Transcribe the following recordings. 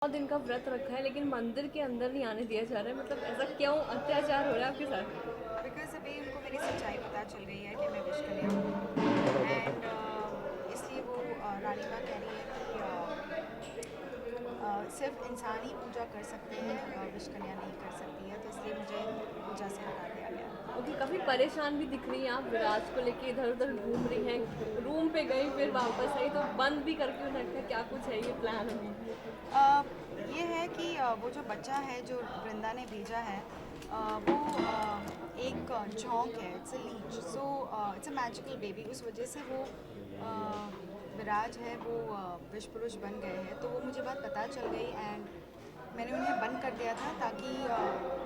दिन का व्रत रखा है लेकिन मंदिर के अंदर नहीं आने दिया जा रहा है। मतलब ऐसा क्यों अत्याचार हो रहा है आपके साथ? बिकॉज़ अभी उनको मेरी सच्चाई पता चल गई है कि मैं विश कन्या हूँ एंड इसलिए वो रानी माँ कह रही है कि सिर्फ इंसान ही पूजा कर सकते हैं, विश कन्या नहीं कर सकती है, तो इसलिए मुझे पूजा से हटा दिया गया। ओके, काफ़ी परेशान भी दिख रही हैं आप। विराज को लेके इधर उधर घूम रही हैं, रूम पे गई फिर वापस आई तो बंद भी करके उन्हें रखा। क्या कुछ है ये प्लान अभी? अ, ये है कि वो जो बच्चा है जो वृंदा ने भेजा है, वो एक झोंक है, it's a leech, so it's a magical baby. उस वजह से वो विराज है वो विश पुरुष बन गए हैं, तो वो मुझे बात पता चल गई एंड मैंने उन्हें बंद कर दिया था ताकि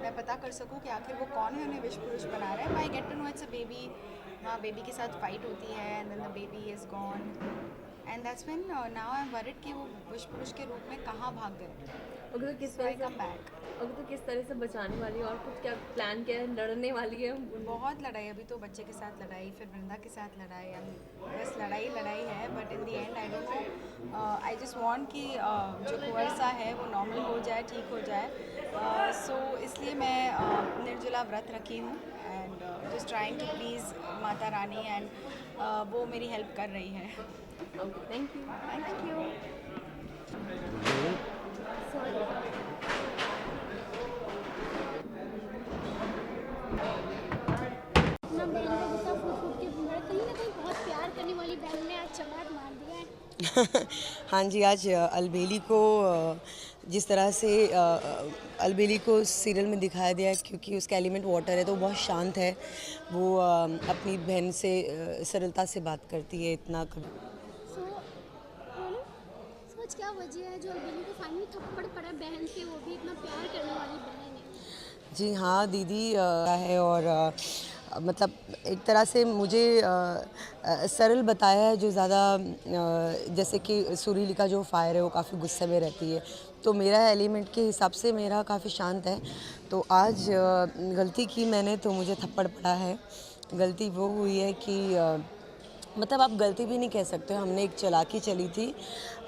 मैं पता कर सकूं कि आखिर वो कौन है उन्हें विश पुरुष बना रहा है। I get to know it's a baby. हाँ, बेबी के साथ फाइट होती है and then the baby is gone and that's when now I am worried कि वो विश पुरुष के रूप में कहाँ भाग गए। अगर तो किस सो तरह आई से कम बैक। अगर तो किस तरह से बचाने वाली है और कुछ क्या प्लान किया है? लड़ने वाली है बहुत लड़ाई, अभी तो बच्चे के साथ लड़ाई, फिर वृंदा के साथ लड़ाई, बस लड़ाई लड़ाई है। But in the and I don't know, I just want कि जो कुंवर है वो नॉर्मल हो जाए, ठीक हो जाए। सो इसलिए मैं निर्जला व्रत रखी हूँ and just trying to please Mata Rani and वो मेरी हेल्प कर रही है। Okay, thank you. Thank you. Sorry. अपना बहन का गुस्सा फूट फूट के भूल रहा है। कहीं ना कहीं बहुत प्यार करने वाली बहन ने आज चमार मार दिया है। हाँ जी, आज अलबेली को जिस तरह से अलबेली को सीरियल में दिखाया गया है, क्योंकि उसका एलिमेंट वाटर है तो वो बहुत शांत है। वो अपनी बहन से सरलता से बात करती है, इतना कभी। सो बोलो, सोच क्या वजह है जो अलबेली को फाइनली थप्पड़ पड़ा बहन से, वो भी इतना प्यार करने वाली बहन है। जी हाँ दीदी, है और मतलब एक तरह से मुझे सरल बताया है, जो ज़्यादा जैसे कि सुरीली का जो फायर है वो काफ़ी गुस्से में रहती है, तो मेरा एलिमेंट के हिसाब से मेरा काफ़ी शांत है। तो आज गलती की मैंने, तो मुझे थप्पड़ पड़ा है। गलती वो हुई है कि मतलब आप गलती भी नहीं कह सकते हो, हमने एक चालाकी चली थी।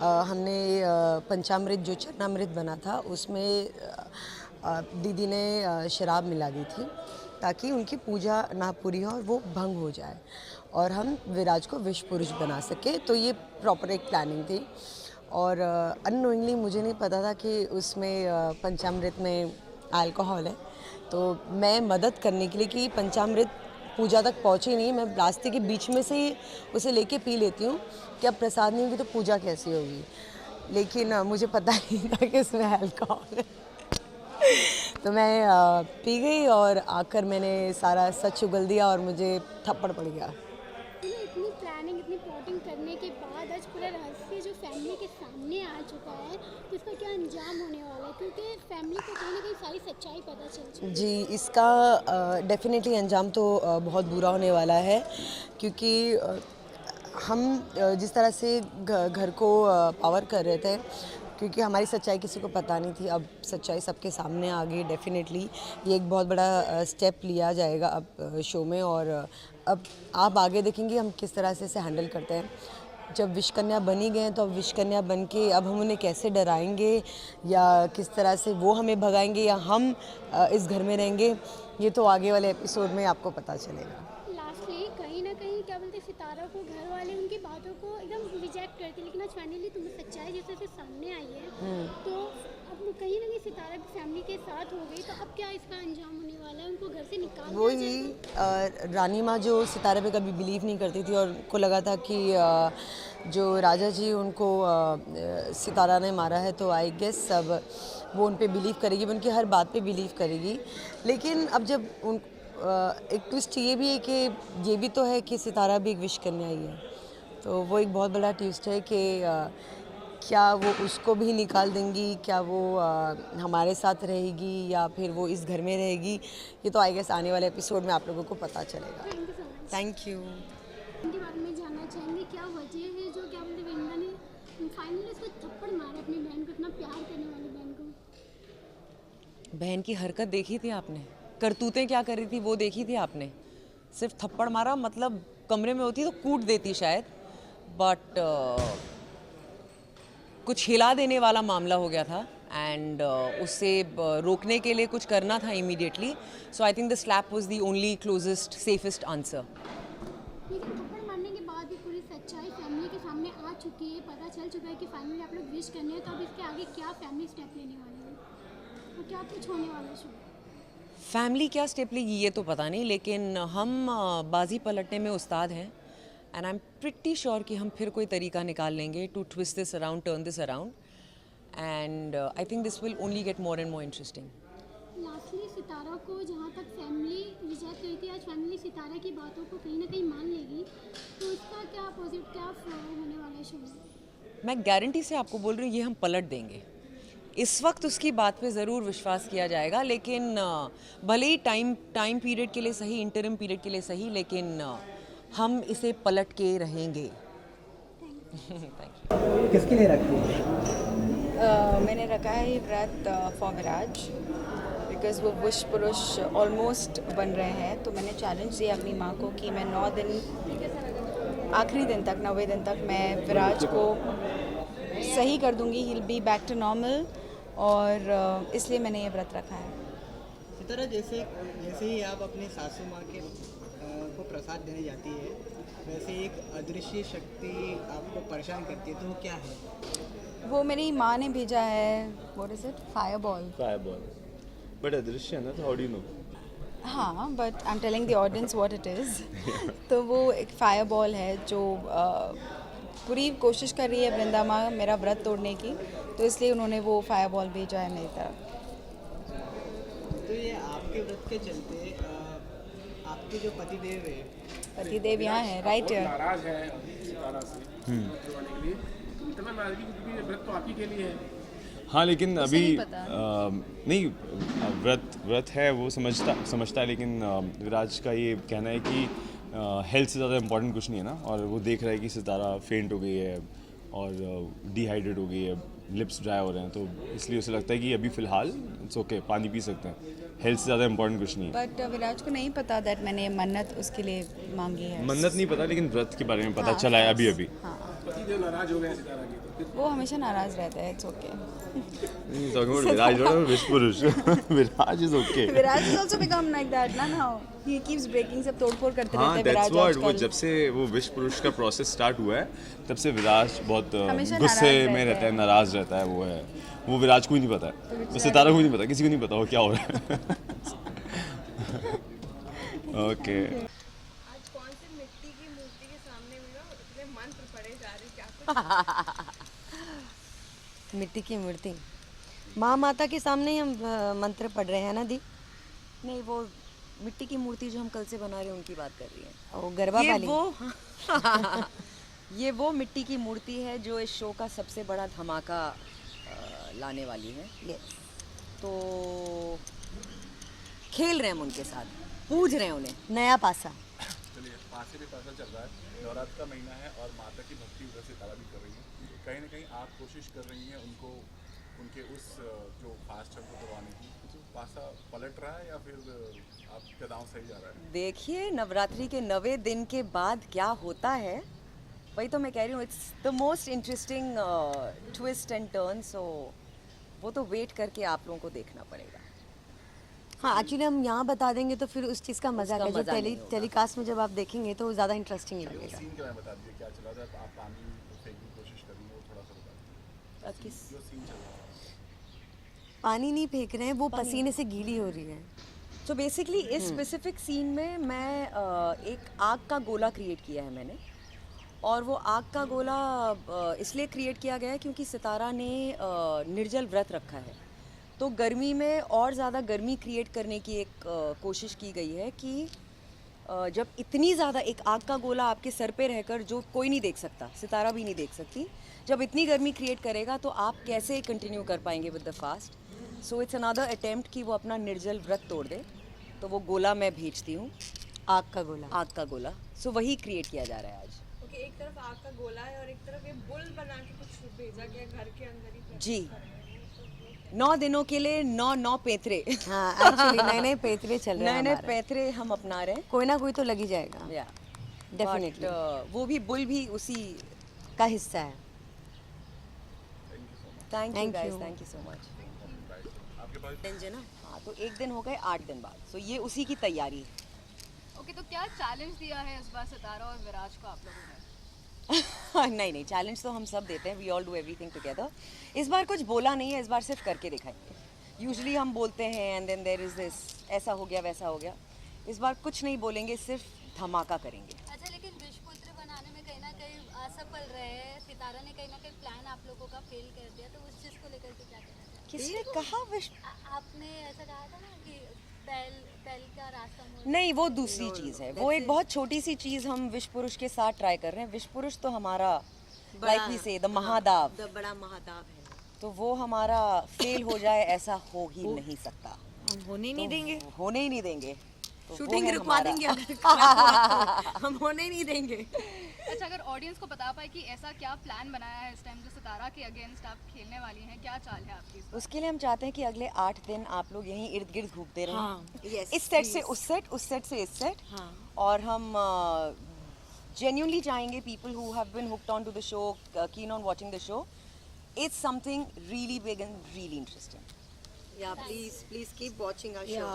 हमने पंचामृत जो चरणामृत बना था उसमें दीदी ने शराब मिला दी थी ताकि उनकी पूजा ना पूरी हो और वो भंग हो जाए और हम विराज को विश पुरुष बना सके। तो ये प्रॉपर एक प्लानिंग थी और अननोइंगली मुझे नहीं पता था कि उसमें पंचामृत में अल्कोहल है। तो मैं मदद करने के लिए कि पंचामृत पूजा तक पहुँचे नहीं, मैं रास्ते के बीच में से ही उसे लेके पी लेती हूँ कि अब प्रसाद नहीं होगी तो पूजा कैसी होगी। लेकिन मुझे पता नहीं था कि इसमें अल्कोहल है। तो मैं पी गई और आकर मैंने सारा सच उगल दिया और मुझे थप्पड़ पड़ गया। इतनी प्लानिंग, इतनी प्लॉटिंग करने के बाद आज पूरा रहस्य जो फैमिली के सामने आ चुका है, तो इसका क्या अंजाम होने वाला है? क्योंकि फैमिली को कहीं ना कहीं सारी सच्चाई पता चल चुकी है। जी, इसका डेफ़िनेटली अंजाम तो बहुत बुरा होने वाला है, क्योंकि हम जिस तरह से घर को पावर कर रहे थे, क्योंकि हमारी सच्चाई किसी को पता नहीं थी, अब सच्चाई सबके सामने आ गई। डेफ़िनेटली ये एक बहुत बड़ा स्टेप लिया जाएगा अब शो में, और अब आप आगे देखेंगे हम किस तरह से इसे हैंडल करते हैं। जब विश कन्या बनी गए हैं तो अब विश कन्या बन के अब हम उन्हें कैसे डराएंगे या किस तरह से वो हमें भगाएंगे या हम इस घर में रहेंगे, ये तो आगे वाले एपिसोड में आपको पता चलेगा। लास्टली कहीं ना कहीं क्या बोलते हैं, सितारा को घर वाले उनकी बातों को एकदम रिजेक्ट करते, लेकिन आज फाइनली तुम्हें सच्चाई जैसे से सामने आई है, तो अब कहीं ना कहीं सितारा की फैमिली के साथ हो गई, तो अब क्या इसका अंजाम होने वाला है? उनको घर से निकाल दिया वही जाएगा? रानी माँ जो सितारे पे कभी बिलीव नहीं करती थी और उनको लगा था कि जो राजा जी उनको सितारा ने मारा है, तो आई गेस अब वो उन पे बिलीव करेगी, वो उनकी हर बात पे बिलीव करेगी। लेकिन अब जब उन एक ट्विस्ट ये भी है कि ये भी तो है कि सितारा भी एक विश कन्या ही है, तो वो एक बहुत बड़ा ट्विस्ट है कि क्या वो उसको भी निकाल देंगी, क्या वो हमारे साथ रहेगी या फिर वो इस घर में रहेगी, ये तो आई गेस आने वाले एपिसोड में आप लोगों को पता चलेगा। Thank you so much. Thank you. इनके बारे में जानना चाहेंगे, क्या वजह है जो क्या बोलते हैं वृंदा ने फाइनली उसको थप्पड़ मारा, अपनी बहन को, इतना प्यार करने वाली बहन को? बहन की हरकत देखी थी आपने? करतूतें क्या कर रही थी वो देखी थी आपने? सिर्फ थप्पड़ मारा, मतलब कमरे में होती तो कूट देती शायद, बट कुछ हिला देने वाला मामला हो गया था। एंड उससे रोकने के लिए कुछ करना था immediately. So I think the slap was the only closest safest answer. लेकिन थप्पड़ मारने के बाद भी पूरी सच्चाई फैमिली के सामने आ चुकी है, पता चल चुका है कि फाइनली आप लोग विश करने हैं, तो अब इसके आगे क्या फैमिली स्टेप लेने वाली है और क्या कुछ होने वाला है शो? फैमिली क्या स्टेप लेगी ये तो पता नहीं, लेकिन हम बाजी पलटने में उस्ताद हैं. And I am pretty sure कि हम फिर कोई तरीका निकाल लेंगे to twist this around, turn this around. And I think this will only get more and more interesting. Lastly Sitara को जहाँ तक फैमिली रिजेक्ट करी थी, आज फैमिली सितारा की बातों को कहीं ना कहीं मान लेगी, तो इसका क्या अपोजिट क्या फ्लो होने वाला है शो में? मैं गारंटी से आपको बोल रही हूँ ये हम पलट देंगे. इस वक्त उसकी बात पे ज़रूर विश्वास किया जाएगा, लेकिन भले ही टाइम पीरियड के लिए सही, इंटरिम पीरियड के लिए सही, लेकिन हम इसे पलट के रहेंगे. किसके लिए रखती है? मैंने रखा है ये व्रत फॉर विराज, बिकॉज वो विश पुरुष ऑलमोस्ट बन रहे हैं. तो मैंने चैलेंज दिया अपनी माँ को कि मैं 9 दिन, आखिरी दिन तक, 90 दिन तक मैं विराज को सही कर दूंगी. He will be back to normal. और इसलिए मैंने ये व्रत रखा है. सितारा, जैसे ही आप अपने सासू माँ के को प्रसाद देने जाती है, वैसे एक अदृश्य शक्ति आपको परेशान करती है, तो वो क्या है? वो मेरी माँ ने भेजा है. What is it? Fireball. But अदृश्य है ना, तो हाउ डू यू नो? हाँ, but I am telling the audience what it is. तो वो एक फायरबॉल है जो पूरी कोशिश कर रही है वृंदा माँ मेरा व्रत तोड़ने की, तो इसलिए उन्होंने वो फायरबॉल भेजा है मेरी तरफ. तो ये आपके व्रत के चलते आपके जो पतिदेव है, पतिदेव यहाँ है, राइट? नाराज है सितारा से करवाने के लिए, तो इतना नाराजगी क्योंकि ये व्रत तो आप ही के लिए है. हाँ, लेकिन अभी नहीं पता। नहीं, व्रत है वो समझता है, लेकिन विराज का ये कहना है कि हेल्थ से ज़्यादा इम्पोर्टेंट कुछ नहीं है ना. और वो देख रहा है कि सितारा फेंट हो गई है और डिहाइड्रेट हो गई है, लिप्स ड्राई हो रहे हैं, तो इसलिए उसे लगता है कि अभी फ़िलहाल इट्स ओके, पानी पी सकते हैं, हेल्थ से ज़्यादा इम्पोर्टेंट कुछ नहीं है. बट विराज को नहीं पता दैट मैंने मन्नत उसके लिए मांगी है. मन्नत नहीं पता, लेकिन व्रत के बारे में पता हाँ, चला है अभी. हाँ, पति नाराज हो गए सितारा की, तो फिर वो हमेशा नाराज रहता है. It's okay. विराज विश्व पुरुष. Viraj is okay. Viraj is also become like that ना. नाउ ही कीप्स ब्रेकिंग, सब तोड़फोड़ करते हाँ, रहते हैं दैट्स विराज व्हाट. वो आजकल. जब से वो विश्व पुरुष का प्रोसेस स्टार्ट हुआ है, तब से विराज बहुत हमेशा गुस्से नाराज में रहता रहता है, है. नाराज रहता है. वो विराज को ही नहीं पता है, वो सितारा को ही नहीं पता, किसी को नहीं पता वो क्या हो रहा है. ओके. आज कौन सी मिट्टी की मूर्ति के सामने भी ना इतने मंत्र पढ़े जा रहे, क्या कुछ मिट्टी की मूर्ति, माँ माता के सामने ही हम मंत्र पढ़ रहे हैं ना दी. नहीं, वो मिट्टी की मूर्ति जो हम कल से बना रहे हैं उनकी बात कर रही हैं. वो गरबा वाली. ये वो मिट्टी की मूर्ति है जो इस शो का सबसे बड़ा धमाका लाने वाली है. Yes. तो खेल रहे हैं हम उनके साथ, पूज रहे हैं उन्हें. नया पासा. चलिए, पासे भी पासा चल रहा है, नवरात्र का महीना है और माता की भक्ति उधर सितारा भी कर रही है. कहीं ना कहीं आप कोशिश कर रही हैं उनको, उनके उस जो फास्ट है उनको करवाने की. तो पासा पलट रहा है या फिर आपका दांव सही जा रहा है? देखिए, नवरात्रि के 90 दिन के बाद क्या होता है, वही तो मैं कह रही हूँ. It's the most interesting twist and turn. So वो तो वेट करके आप लोगों को देखना पड़ेगा. हाँ, एक्चुअली हम यहाँ बता देंगे तो फिर उस चीज़ का मजा उसका है. मज़ा नहीं जो होगा. टेलीकास्ट में जब आप देखेंगे तो ज़्यादा इंटरेस्टिंग लगेगा. सीन के बारे में बता दीजिए क्या चला था. आप पानी फेंकने की कोशिश कर रही हैं, वो थोड़ा सा बता दीजिए. किस जो सीन चल रहा है. पानी नहीं फेंक रहे हैं, वो पसीने से गीली हो रही है. तो बेसिकली इस स्पेसिफिक सीन में मैं एक आग का गोला क्रिएट किया है मैंने. और वो आग का गोला इसलिए क्रिएट किया गया है क्योंकि सितारा ने निर्जल व्रत रखा है. तो गर्मी में और ज़्यादा गर्मी क्रिएट करने की एक कोशिश की गई है कि जब इतनी ज़्यादा एक आग का गोला आपके सर पे रहकर जो कोई नहीं देख सकता, सितारा भी नहीं देख सकती, जब इतनी गर्मी क्रिएट करेगा तो आप कैसे कंटिन्यू कर पाएंगे with the fast. So it's another attempt कि वो अपना निर्जल व्रत तोड़ दे. तो वो गोला मैं भेजती हूँ, आग का गोला. आग का गोला. सो वही क्रिएट किया जा रहा है आज. ओके, एक तरफ आग का गोला है और एक तरफ ये बुल बना के कुछ भेजा गया घर के अंदर ही. जी, 9 दिनों के लिए 9 पैतरे. हाँ, एक्चुअली नए पैतरे चल रहे हैं. नए हमारे. पैतरे हम अपना रहे हैं. कोई ना कोई तो लगी जाएगा. या डेफिनेटली वो भी बुल भी उसी का हिस्सा है. Thank you Thank guys, you. Thank you so much. आपके पास चैलेंज है ना, हाँ तो एक दिन हो गए 8 दिन बाद, तो ये उसी की तैयारी है। ओके, तो क्या चैलेंज दिया है इस बार सितारा और विराज को आप लोगों ने? नहीं नहीं, चैलेंज तो हम सब देते हैं, we all do everything together. इस बार कुछ बोला नहीं है, इस बार सिर्फ करके दिखाएंगे। यूजुअली हम बोलते हैं and then there is this, ऐसा हो गया वैसा हो गया। इस बार कुछ नहीं बोलेंगे, सिर्फ धमाका करेंगे। अच्छा, लेकिन विश्वपुत्र बनाने में कहीं ना कहीं असफल रहे हैं सितारा ने, कहीं ना कहीं प्लान आप लोगों का फेल कर दिया, तो उस चीज़ को लेकर के क्या कहना चाहते किसने कहा विश्व? आपने ऐसा कहा था ना कि बैल का रास्ता मोड़ नहीं, वो दूसरी चीज़ है, वो एक बहुत छोटी सी चीज़ हम विश्व पुरुष के साथ ट्राई कर रहे हैं। विश्व पुरुष तो हमारा लाइक वी से द महादाव, द बड़ा महादाव है, तो वो हमारा फेल हो जाए ऐसा हो ही नहीं सकता, हम होने ही नहीं देंगे। होने ही नहीं देंगे। तो वो शूटिंग है रुकवा हमारा। देंगे अगर खराब हुआ तो। हम होने ही नहीं देंगे। अच्छा, अगर ऑडियंस को बता पाए कि ऐसा क्या प्लान बनाया है इस टाइम जो सितारा के अगेंस्ट आप खेलने वाली हैं, क्या चाल है आपकी? उसके लिए हम चाहते हैं कि अगले 8 दिन आप लोग यहीं इर्द गिर्द घूमते रहें। हाँ, yes, इस सेट से please. उस सेट, उस सेट से इस सेट। हाँ. और हम genuinely चाहेंगे people who have been hooked on to the show, keen on watching the show, it's something really big and really interesting. Yeah, please keep watching our show.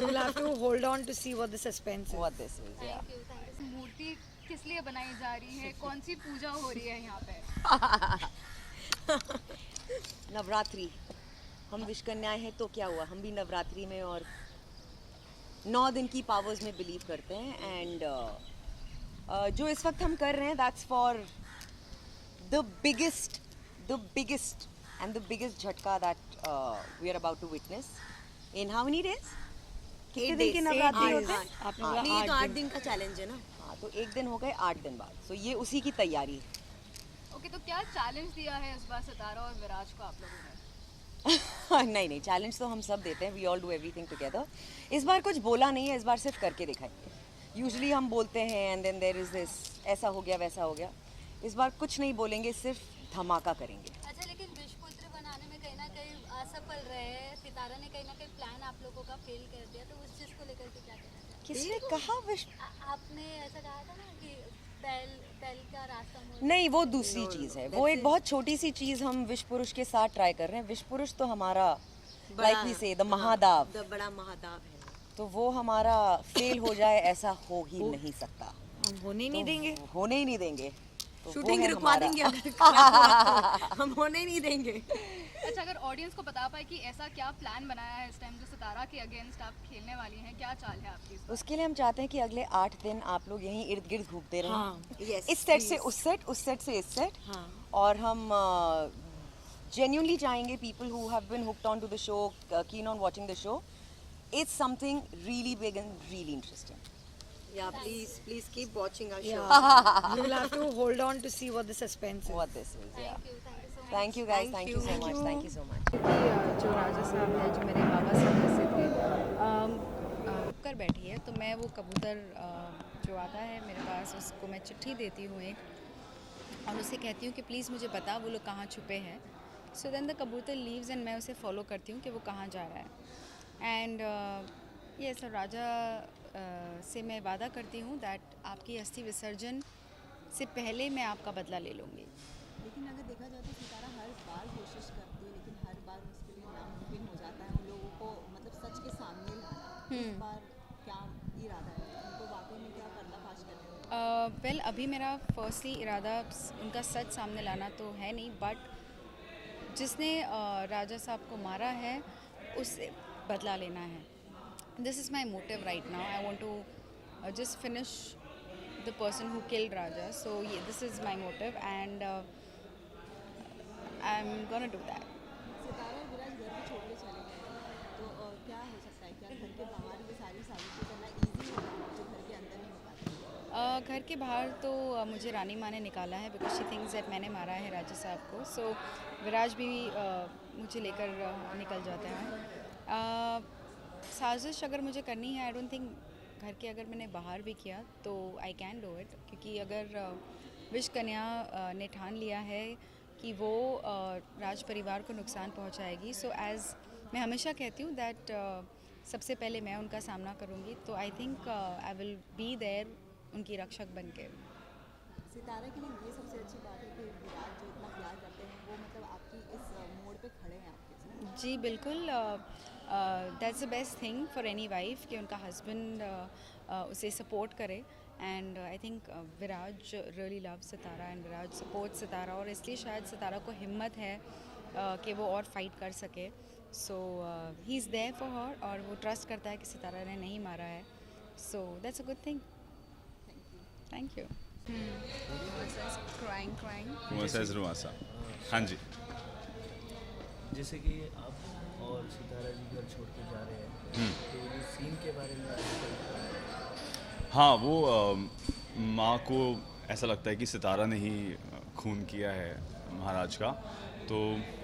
You will have to hold on to see what the suspense is. What this is, yeah. इस मूर्ति किस लिए बनाई जा रही है? कौन सी पूजा हो रही है यहाँ पे? नवरात्रि, हम विश्वकन्याएं हैं तो क्या हुआ, हम भी नवरात्रि में और 9 दिन की पावर्स में बिलीव करते हैं। एंड जो इस वक्त हम कर रहे हैं that's for the biggest and the biggest झटका that we are about to witness in how many days? कितने दिन की नवरात्रि होते हैं? आपने बोला हाँ, 8 दिन का चैलेंज है ना। हाँ, तो एक दिन हो गए 8 दिन बाद, तो ये उसी की तैयारी है। ओके, तो क्या चैलेंज दिया है इस बार सितारा और विराज को आप लोगों ने? नहीं नहीं, चैलेंज तो हम सब देते हैं, we all do everything together. इस बार कुछ बोला नहीं है, इस बार सिर्फ करके दिखाएंगे। यूजुअली हम बोलते हैं and then there is this, ऐसा हो गया वैसा हो गया। इस बार कुछ नहीं बोलेंगे, सिर्फ धमाका करेंगे। अच्छा, लेकिन विश्वपुत्र बनाने में कहीं ना कहीं असफल रहे हैं सितारा ने, कहीं ना कहीं प्लान आप लोगों का फेल कर दिया, तो उस चीज़ को लेकर के क्या कहना चाहते किसने कहा विश्व? आपने ऐसा कहा था ना कि बैल का रास्ता मोड़ नहीं, वो दूसरी चीज़ है, वो एक बहुत छोटी सी चीज़ हम विश्व पुरुष के साथ ट्राई कर रहे हैं। विश्व पुरुष तो हमारा लाइक वी से द महादाव, द बड़ा महादाव है, तो वो हमारा फेल हो जाए ऐसा हो ही नहीं सकता, हम होने ही नहीं देंगे। होने ही नहीं देंगे। तो वो शूटिंग है रुकवा हमारा। देंगे अगर खराब हुआ तो। हम होने ही नहीं देंगे। अच्छा, अगर ऑडियंस को बता पाए कि ऐसा क्या प्लान बनाया है इस टाइम जो सितारा के अगेंस्ट आप खेलने वाली हैं, क्या चाल है आपकी? उसके लिए हम चाहते हैं कि अगले 8 दिन आप लोग यहीं इर्द गिर्द घूमते रहें। हाँ, yes, इस सेट से please. उस सेट, उस सेट से इस सेट। हाँ. और हम genuinely चाहेंगे people who have been hooked on to the show, keen on watching the show, it's something really big and really interesting. Yeah, please keep watching our show. You will have to hold on to see what the suspense is. What this is, yeah. Thank you so much. Thank you guys, thank you so much, thank you so much. जो राजा साहब है, जो मेरे बाबा साहब ऐसे थे, कर बैठी है, तो मैं वो कबूतर जो आता है मेरे पास, उसको मैं चिट्ठी देती हूँ एक, और उसे कहती हूँ कि प्लीज़ मुझे बता वो लोग कहाँ छुपे हैं। सो देन द कबूतर लीव्स एंड मैं उसे फॉलो करती हूँ कि वो कहाँ जा रहा है। एंड ये सब राजा से मैं वादा करती हूँ दैट आपकी अस्थि विसर्जन से पहले मैं आपका बदला ले लूँगी। लेकिन अगर देखा जाए तो सितारा हर बार कोशिश करती है, लेकिन हर बार उसके लिए नामुमकिन हो जाता है उन लोगों को मतलब सच के सामने लाना। इस बार क्या इरादा है उनको वाकई में क्या पर्दाफाश करने का? वेल अभी मेरा फर्स्टली इरादा उनका सच सामने लाना तो है नहीं, बट जिसने राजा साहब को मारा है उससे बदला लेना है। This is my motive right now. I want to just finish the person who killed Raja, so this is my motive and I am gonna do that. Sitara और विराज घर भी छोड़ के चले गए, तो क्या हो सकता है? क्या घर के बाहर ये सारी साजिशें करना ईजी होगा जो घर के अंदर नहीं हो पाती? घर के बाहर तो मुझे रानी माँ ने निकाला है बिकॉज शी थिंक्स दैट मैंने मारा है राजा साहब को। सो विराज भी मुझे लेकर निकल जाता है। साजिश अगर मुझे करनी है, आई डोंट थिंक घर के अगर मैंने बाहर भी किया तो आई कैन डू इट, क्योंकि अगर विश्व कन्या ने ठान लिया है कि वो राज परिवार को नुकसान पहुंचाएगी, सो एज़ मैं हमेशा कहती हूँ दैट सबसे पहले मैं उनका सामना करूँगी, तो I think I will be there उनकी रक्षक बन के। सितारा के लिए ये सबसे अच्छी बात है कि विराज जो इतना प्यार करते हैं वो मतलब आपकी इस पे खड़े हैं आपके साथ। जी बिल्कुल, that's the best thing for any wife कि उनका हस्बैंड उसे सपोर्ट करे। And I think Viraj really love Sitara and Viraj support Sitara, और इसलिए शायद सितारा को हिम्मत है कि वो और फाइट कर सके। So he is there for her, और वो ट्रस्ट करता है कि सितारा ने नहीं मारा है। So that's a good thing. Thank you. Crying वो says रुआसा। हाँ जी। जैसे कि आप और सितारा जी घर छोड़ के जा रहे हैं, तो ये सीन के बारे में हाँ, वो माँ को ऐसा लगता है कि सितारा ने ही खून किया है महाराज का, तो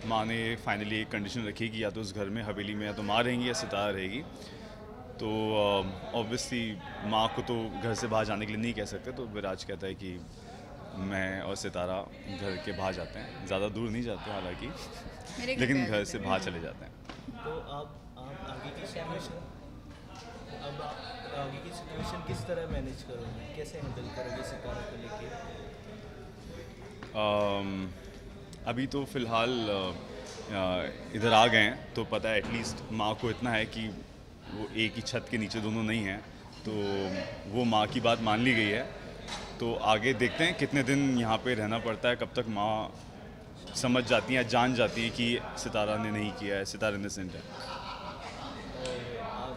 माँ ने फाइनली एक कंडीशन रखी कि या तो उस घर में हवेली में या तो माँ रहेंगी या सितारा रहेगी। तो ऑब्वियसली माँ को तो घर से बाहर जाने के लिए नहीं कह सकते, तो विराज कहता है कि मैं और सितारा घर के बाहर जाते हैं, ज़्यादा दूर नहीं जाते हालांकि, लेकिन घर से बाहर चले जाते हैं। तो आप आगे की सिचुएशन किस तरह मैनेज करोगे, कैसे हैंडल करोगे सितारा को लेके? अभी तो फ़िलहाल इधर आ गए हैं, तो पता है एटलीस्ट माँ को इतना है कि वो एक ही छत के नीचे दोनों नहीं हैं, तो वो माँ की बात मान ली गई है। तो आगे देखते हैं कितने दिन यहाँ पे रहना पड़ता है, कब तक माँ समझ जाती हैं, जान जाती हैं कि सितारा ने नहीं किया है, सितारा इनोसेंट है।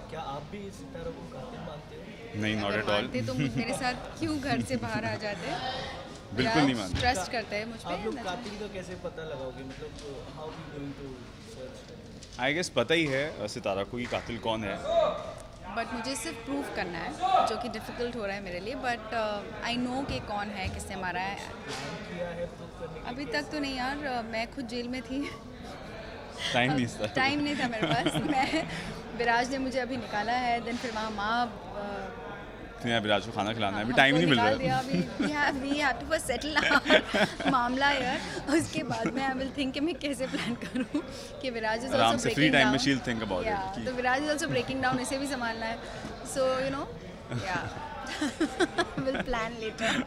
क्या आप भी सितारा को कातिल मानते हो? नहीं, नॉट एट ऑल। मानते तो मेरे साथ क्यों घर से बाहर आ जाते? बिल्कुल नहीं मानते। ट्रस्ट करते हैं मुझ पे। आप लोग कातिल का कैसे पता लगाओगे, मतलब how you going to search? I guess पता ही है सितारा को कि कातिल कौन है। बट मुझे सिर्फ प्रूव करना है, जो कि डिफ़िकल्ट हो रहा है मेरे लिए, बट आई नो कि कौन है, किसने मारा है। किया है प्रूव करने के? अभी तक तो नहीं यार, मैं खुद जेल में थी, टाइम नहीं था। टाइम नहीं था मेरे पास। मैं विराज ने मुझे अभी निकाला है, देन फिर वहाँ माँ यहाँ विराज को खाना खिलाना है, अभी टाइम ही नहीं मिल रहा है। We have to first settle मामला यार, उसके बाद में आई विल थिंक कि मैं कैसे प्लान करूँ कि विराज इज आराम आल्सो से फ्री टाइम में शील थिंक अबाउट या इट। तो विराज इज आल्सो ब्रेकिंग डाउन, इसे भी संभालना है, सो यू नो या विल प्लान लेटर।